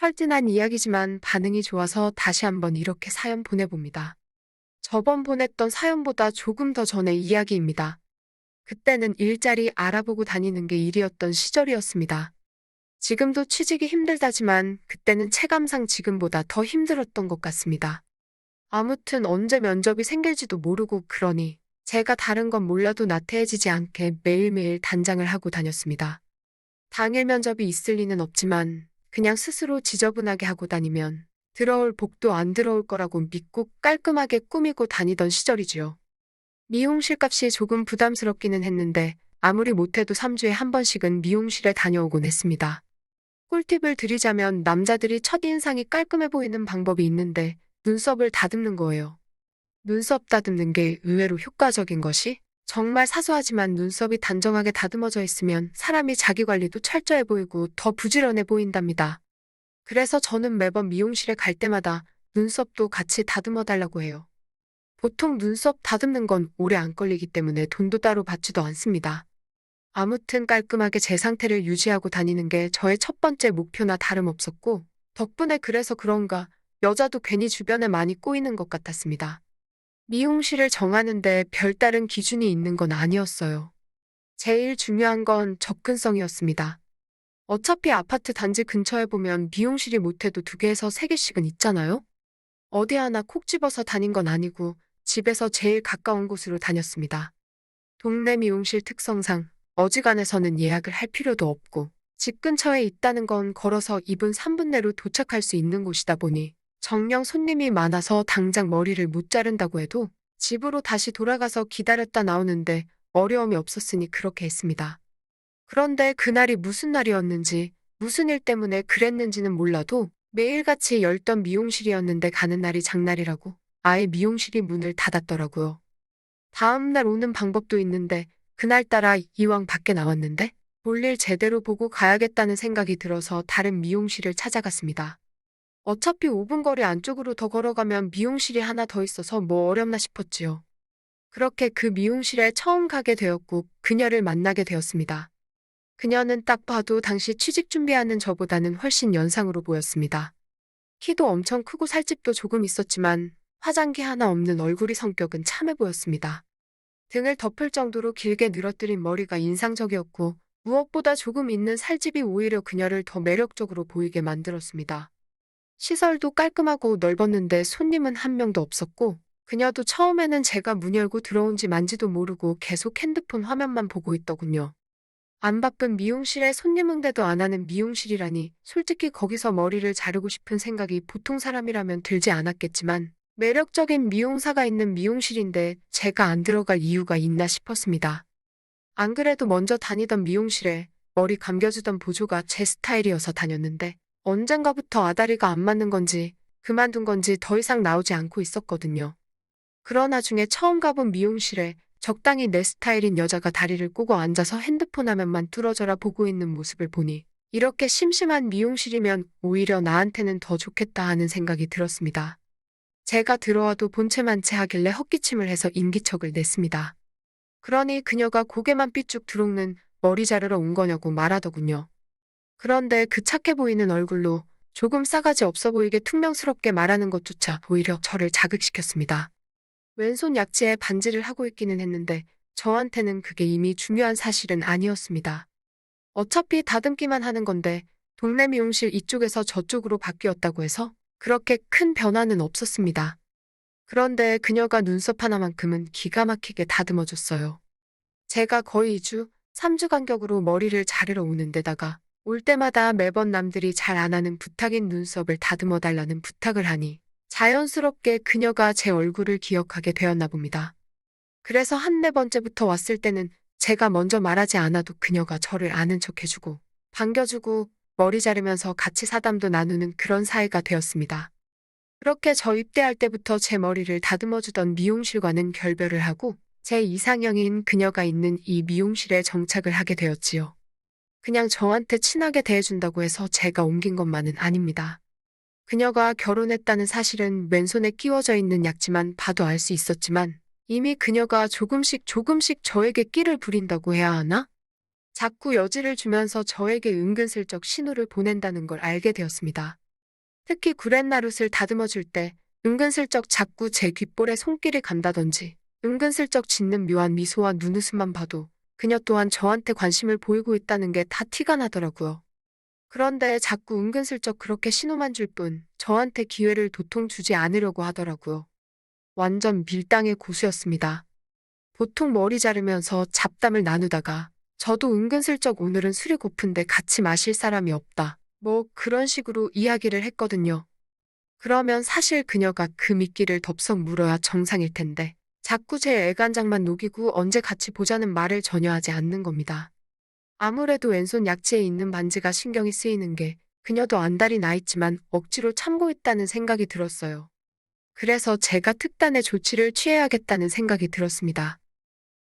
설진한 이야기지만 반응이 좋아서 다시 한번 이렇게 사연 보내봅니다. 저번 보냈던 사연보다 조금 더 전의 이야기입니다. 그때는 일자리 알아보고 다니는 게 일이었던 시절이었습니다. 지금도 취직이 힘들다지만 그때는 체감상 지금보다 더 힘들었던 것 같습니다. 아무튼 언제 면접이 생길지도 모르고 그러니 제가 다른 건 몰라도 나태해지지 않게 매일매일 단장을 하고 다녔습니다. 당일 면접이 있을 리는 없지만 그냥 스스로 지저분하게 하고 다니면 들어올 복도 안 들어올 거라고 믿고 깔끔하게 꾸미고 다니던 시절이지요. 미용실 값이 조금 부담스럽기는 했는데 아무리 못해도 3주에 한 번씩은 미용실에 다녀오곤 했습니다. 꿀팁을 드리자면 남자들이 첫인상이 깔끔해 보이는 방법이 있는데 눈썹을 다듬는 거예요. 눈썹 다듬는 게 의외로 효과적인 것이 정말 사소하지만 눈썹이 단정하게 다듬어져 있으면 사람이 자기 관리도 철저해 보이고 더 부지런해 보인답니다. 그래서 저는 매번 미용실에 갈 때마다 눈썹도 같이 다듬어 달라고 해요. 보통 눈썹 다듬는 건 오래 안 걸리기 때문에 돈도 따로 받지도 않습니다. 아무튼 깔끔하게 제 상태를 유지하고 다니는 게 저의 첫 번째 목표나 다름없었고, 덕분에 그래서 그런가 여자도 괜히 주변에 많이 꼬이는 것 같았습니다. 미용실을 정하는데 별다른 기준이 있는 건 아니었어요. 제일 중요한 건 접근성이었습니다. 어차피 아파트 단지 근처에 보면 미용실이 못해도 2개에서 3개씩은 있잖아요? 어디 하나 콕 집어서 다닌 건 아니고 집에서 제일 가까운 곳으로 다녔습니다. 동네 미용실 특성상 어지간해서는 예약을 할 필요도 없고 집 근처에 있다는 건 걸어서 2분 3분 내로 도착할 수 있는 곳이다 보니 정녕 손님이 많아서 당장 머리를 못 자른다고 해도 집으로 다시 돌아가서 기다렸다 나오는데 어려움이 없었으니 그렇게 했습니다. 그런데 그날이 무슨 날이었는지 무슨 일 때문에 그랬는지는 몰라도 매일같이 열던 미용실이었는데 가는 날이 장날이라고 아예 미용실이 문을 닫았더라고요. 다음날 오는 방법도 있는데 그날따라 이왕 밖에 나왔는데 볼일 제대로 보고 가야겠다는 생각이 들어서 다른 미용실을 찾아갔습니다. 어차피 5분 거리 안쪽으로 더 걸어가면 미용실이 하나 더 있어서 뭐 어렵나 싶었지요. 그렇게 그 미용실에 처음 가게 되었고 그녀를 만나게 되었습니다. 그녀는 딱 봐도 당시 취직 준비하는 저보다는 훨씬 연상으로 보였습니다. 키도 엄청 크고 살집도 조금 있었지만 화장기 하나 없는 얼굴이 성격은 참해 보였습니다. 등을 덮을 정도로 길게 늘어뜨린 머리가 인상적이었고 무엇보다 조금 있는 살집이 오히려 그녀를 더 매력적으로 보이게 만들었습니다. 시설도 깔끔하고 넓었는데 손님은 한 명도 없었고 그녀도 처음에는 제가 문 열고 들어온지 만지도 모르고 계속 핸드폰 화면만 보고 있더군요. 안 바쁜 미용실에 손님 응대도 안 하는 미용실이라니 솔직히 거기서 머리를 자르고 싶은 생각이 보통 사람이라면 들지 않았겠지만 매력적인 미용사가 있는 미용실인데 제가 안 들어갈 이유가 있나 싶었습니다. 안 그래도 먼저 다니던 미용실에 머리 감겨주던 보조가 제 스타일이어서 다녔는데 언젠가부터 아다리가 안 맞는 건지 그만둔 건지 더 이상 나오지 않고 있었거든요. 그러나 중에 처음 가본 미용실에 적당히 내 스타일인 여자가 다리를 꼬고 앉아서 핸드폰 화면만 뚫어져라 보고 있는 모습을 보니 이렇게 심심한 미용실이면 오히려 나한테는 더 좋겠다 하는 생각이 들었습니다. 제가 들어와도 본체만 채 하길래 헛기침을 해서 인기척을 냈습니다. 그러니 그녀가 고개만 삐쭉 드러는 머리 자르러 온 거냐고 말하더군요. 그런데 그 착해 보이는 얼굴로 조금 싸가지 없어 보이게 퉁명스럽게 말하는 것조차 오히려 저를 자극시켰습니다. 왼손 약지에 반지를 하고 있기는 했는데 저한테는 그게 이미 중요한 사실은 아니었습니다. 어차피 다듬기만 하는 건데 동네 미용실 이쪽에서 저쪽으로 바뀌었다고 해서 그렇게 큰 변화는 없었습니다. 그런데 그녀가 눈썹 하나만큼은 기가 막히게 다듬어줬어요. 제가 거의 2주, 3주 간격으로 머리를 자르러 오는 데다가 올 때마다 매번 남들이 잘 안 하는 부탁인 눈썹을 다듬어 달라는 부탁을 하니 자연스럽게 그녀가 제 얼굴을 기억하게 되었나 봅니다. 그래서 한 4번째부터 왔을 때는 제가 먼저 말하지 않아도 그녀가 저를 아는 척 해주고 반겨주고 머리 자르면서 같이 사담도 나누는 그런 사이가 되었습니다. 그렇게 저 입대할 때부터 제 머리를 다듬어주던 미용실과는 결별을 하고 제 이상형인 그녀가 있는 이 미용실에 정착을 하게 되었지요. 그냥 저한테 친하게 대해준다고 해서 제가 옮긴 것만은 아닙니다. 그녀가 결혼했다는 사실은 왼손에 끼워져 있는 약지만 봐도 알 수 있었지만 이미 그녀가 조금씩 저에게 끼를 부린다고 해야 하나? 자꾸 여지를 주면서 저에게 은근슬쩍 신호를 보낸다는 걸 알게 되었습니다. 특히 구렛나룻을 다듬어줄 때 은근슬쩍 자꾸 제 귓볼에 손길이 간다든지 은근슬쩍 짓는 묘한 미소와 눈웃음만 봐도 그녀 또한 저한테 관심을 보이고 있다는 게 다 티가 나더라고요. 그런데 자꾸 은근슬쩍 그렇게 신호만 줄 뿐 저한테 기회를 도통 주지 않으려고 하더라고요. 완전 밀당의 고수였습니다. 보통 머리 자르면서 잡담을 나누다가 저도 은근슬쩍 오늘은 술이 고픈데 같이 마실 사람이 없다. 뭐 그런 식으로 이야기를 했거든요. 그러면 사실 그녀가 그 미끼를 덥석 물어야 정상일 텐데 자꾸 제 애간장만 녹이고 언제 같이 보자는 말을 전혀 하지 않는 겁니다. 아무래도 왼손 약지에 있는 반지가 신경이 쓰이는 게 그녀도 안달이 나 있지만 억지로 참고 있다는 생각이 들었어요. 그래서 제가 특단의 조치를 취해야겠다는 생각이 들었습니다.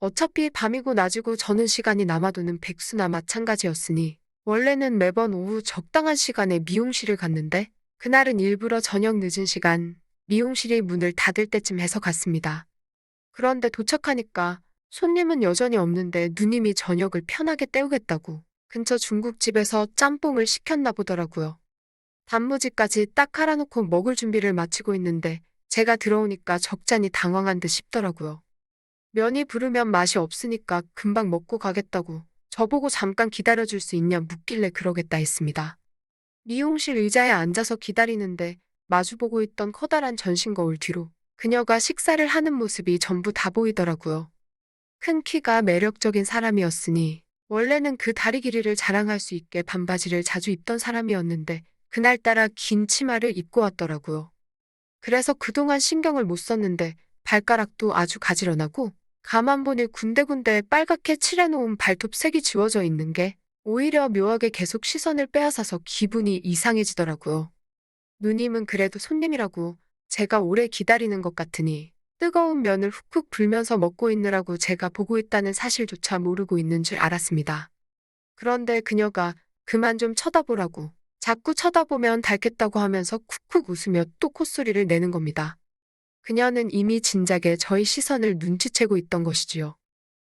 어차피 밤이고 낮이고 저는 시간이 남아도는 백수나 마찬가지였으니 원래는 매번 오후 적당한 시간에 미용실을 갔는데 그날은 일부러 저녁 늦은 시간 미용실이 문을 닫을 때쯤 해서 갔습니다. 그런데 도착하니까 손님은 여전히 없는데 누님이 저녁을 편하게 때우겠다고 근처 중국집에서 짬뽕을 시켰나 보더라고요. 단무지까지 딱 깔아놓고 먹을 준비를 마치고 있는데 제가 들어오니까 적잖이 당황한 듯 싶더라고요. 면이 부르면 맛이 없으니까 금방 먹고 가겠다고 저보고 잠깐 기다려줄 수 있냐 묻길래 그러겠다 했습니다. 미용실 의자에 앉아서 기다리는데 마주보고 있던 커다란 전신 거울 뒤로 그녀가 식사를 하는 모습이 전부 다 보이더라고요. 큰 키가 매력적인 사람이었으니 원래는 그 다리 길이를 자랑할 수 있게 반바지를 자주 입던 사람이었는데 그날따라 긴 치마를 입고 왔더라고요. 그래서 그동안 신경을 못 썼는데 발가락도 아주 가지런하고 가만 보니 군데군데 빨갛게 칠해놓은 발톱색이 지워져 있는 게 오히려 묘하게 계속 시선을 빼앗아서 기분이 이상해지더라고요. 누님은 그래도 손님이라고 제가 오래 기다리는 것 같으니 뜨거운 면을 훅훅 불면서 먹고 있느라고 제가 보고 있다는 사실조차 모르고 있는 줄 알았습니다. 그런데 그녀가 그만 좀 쳐다보라고 자꾸 쳐다보면 닳겠다고 하면서 쿡쿡 웃으며 또 콧소리를 내는 겁니다. 그녀는 이미 진작에 저희 시선을 눈치채고 있던 것이지요.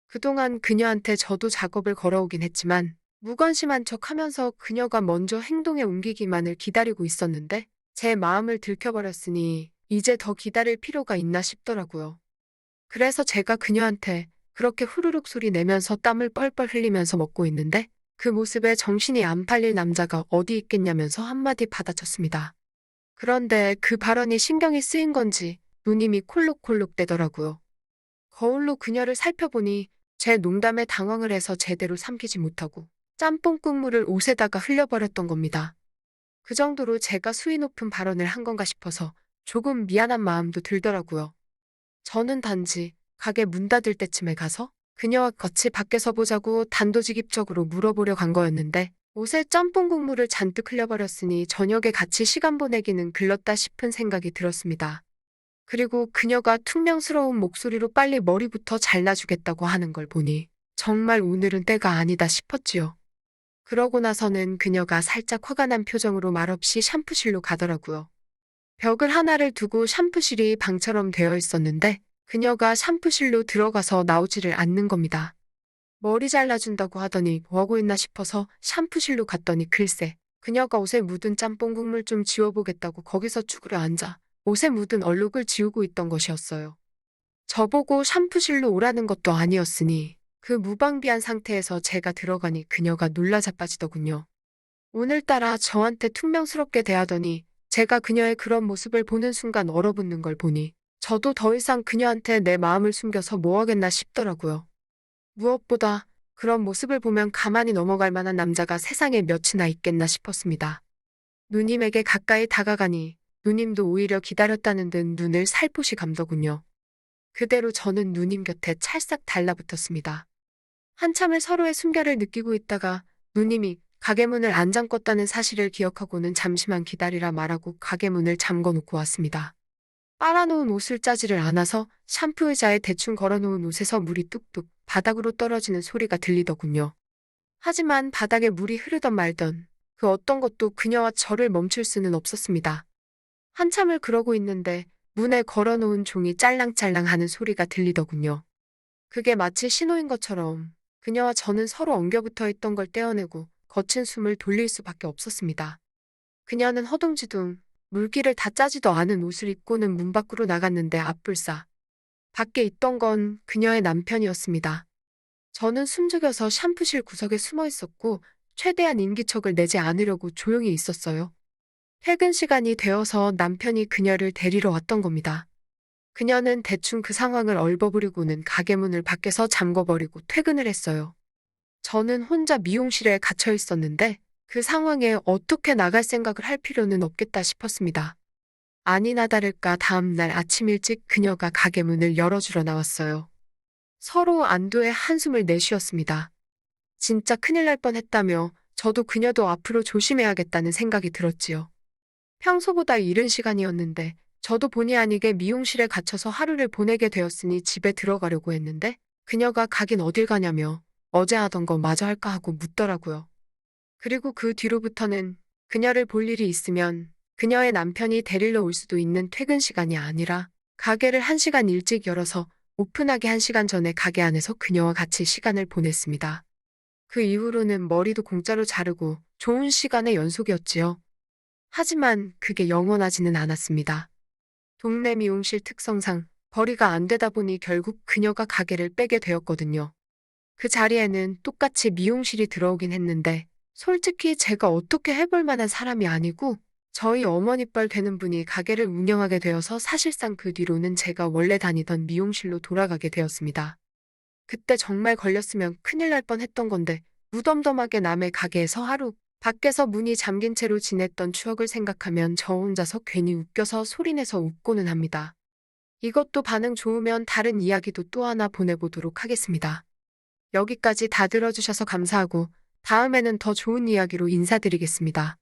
그동안 그녀한테 저도 작업을 걸어오긴 했지만 무관심한 척 하면서 그녀가 먼저 행동에 옮기기만을 기다리고 있었는데 제 마음을 들켜버렸으니 이제 더 기다릴 필요가 있나 싶더라고요. 그래서 제가 그녀한테 그렇게 후루룩 소리 내면서 땀을 뻘뻘 흘리면서 먹고 있는데 그 모습에 정신이 안 팔릴 남자가 어디 있겠냐면서 한마디 받아쳤습니다. 그런데 그 발언이 신경이 쓰인 건지 누님이 콜록콜록 대더라고요. 거울로 그녀를 살펴보니 제 농담에 당황을 해서 제대로 삼키지 못하고 짬뽕 국물을 옷에다가 흘려버렸던 겁니다. 그 정도로 제가 수위 높은 발언을 한 건가 싶어서 조금 미안한 마음도 들더라고요. 저는 단지 가게 문 닫을 때쯤에 가서 그녀와 같이 밖에서 보자고 단도직입적으로 물어보려 간 거였는데 옷에 짬뽕 국물을 잔뜩 흘려버렸으니 저녁에 같이 시간 보내기는 글렀다 싶은 생각이 들었습니다. 그리고 그녀가 퉁명스러운 목소리로 빨리 머리부터 잘라주겠다고 하는 걸 보니 정말 오늘은 때가 아니다 싶었지요. 그러고 나서는 그녀가 살짝 화가 난 표정으로 말없이 샴푸실로 가더라고요. 벽을 하나를 두고 샴푸실이 방처럼 되어 있었는데 그녀가 샴푸실로 들어가서 나오지를 않는 겁니다. 머리 잘라준다고 하더니 뭐하고 있나 싶어서 샴푸실로 갔더니 글쎄 그녀가 옷에 묻은 짬뽕 국물 좀 지워보겠다고 거기서 쭈그려 앉아 옷에 묻은 얼룩을 지우고 있던 것이었어요. 저보고 샴푸실로 오라는 것도 아니었으니 그 무방비한 상태에서 제가 들어가니 그녀가 놀라 자빠지더군요. 오늘따라 저한테 퉁명스럽게 대하더니 제가 그녀의 그런 모습을 보는 순간 얼어붙는 걸 보니 저도 더 이상 그녀한테 내 마음을 숨겨서 뭐 하겠나 싶더라고요. 무엇보다 그런 모습을 보면 가만히 넘어갈 만한 남자가 세상에 몇이나 있겠나 싶었습니다. 누님에게 가까이 다가가니 누님도 오히려 기다렸다는 듯 눈을 살포시 감더군요. 그대로 저는 누님 곁에 찰싹 달라붙었습니다. 한참을 서로의 숨결을 느끼고 있다가 누님이 가게 문을 안 잠궜다는 사실을 기억하고는 잠시만 기다리라 말하고 가게 문을 잠궈 놓고 왔습니다. 빨아놓은 옷을 짜지를 않아서 샴푸 의자에 대충 걸어놓은 옷에서 물이 뚝뚝 바닥으로 떨어지는 소리가 들리더군요. 하지만 바닥에 물이 흐르던 말던 그 어떤 것도 그녀와 저를 멈출 수는 없었습니다. 한참을 그러고 있는데 문에 걸어놓은 종이 짤랑짤랑 하는 소리가 들리더군요. 그게 마치 신호인 것처럼 그녀와 저는 서로 엉겨붙어 있던 걸 떼어내고 거친 숨을 돌릴 수밖에 없었습니다. 그녀는 허둥지둥 물기를 다 짜지도 않은 옷을 입고는 문 밖으로 나갔는데 앞불싸. 밖에 있던 건 그녀의 남편이었습니다. 저는 숨죽여서 샴푸실 구석에 숨어 있었고 최대한 인기척을 내지 않으려고 조용히 있었어요. 퇴근 시간이 되어서 남편이 그녀를 데리러 왔던 겁니다. 그녀는 대충 그 상황을 얼버무리고는 가게 문을 밖에서 잠궈버리고 퇴근을 했어요. 저는 혼자 미용실에 갇혀 있었는데 그 상황에 어떻게 나갈 생각을 할 필요는 없겠다 싶었습니다. 아니나 다를까 다음 날 아침 일찍 그녀가 가게 문을 열어주러 나왔어요. 서로 안도의 한숨을 내쉬었습니다. 진짜 큰일 날 뻔했다며 저도 그녀도 앞으로 조심해야겠다는 생각이 들었지요. 평소보다 이른 시간이었는데 저도 본의 아니게 미용실에 갇혀서 하루를 보내게 되었으니 집에 들어가려고 했는데 그녀가 가긴 어딜 가냐며 어제 하던 거 마저 할까 하고 묻더라고요. 그리고 그 뒤로부터는 그녀를 볼 일이 있으면 그녀의 남편이 데리러 올 수도 있는 퇴근 시간이 아니라 가게를 1시간 일찍 열어서 오픈하기 1시간 전에 가게 안에서 그녀와 같이 시간을 보냈습니다. 그 이후로는 머리도 공짜로 자르고 좋은 시간의 연속이었지요. 하지만 그게 영원하지는 않았습니다. 동네 미용실 특성상 벌이가 안 되다 보니 결국 그녀가 가게를 빼게 되었거든요. 그 자리에는 똑같이 미용실이 들어오긴 했는데 솔직히 제가 어떻게 해볼 만한 사람이 아니고 저희 어머니뻘 되는 분이 가게를 운영하게 되어서 사실상 그 뒤로는 제가 원래 다니던 미용실로 돌아가게 되었습니다. 그때 정말 걸렸으면 큰일 날 뻔했던 건데 무덤덤하게 남의 가게에서 하루 밖에서 문이 잠긴 채로 지냈던 추억을 생각하면 저 혼자서 괜히 웃겨서 소리내서 웃고는 합니다. 이것도 반응 좋으면 다른 이야기도 또 하나 보내보도록 하겠습니다. 여기까지 다 들어주셔서 감사하고 다음에는 더 좋은 이야기로 인사드리겠습니다.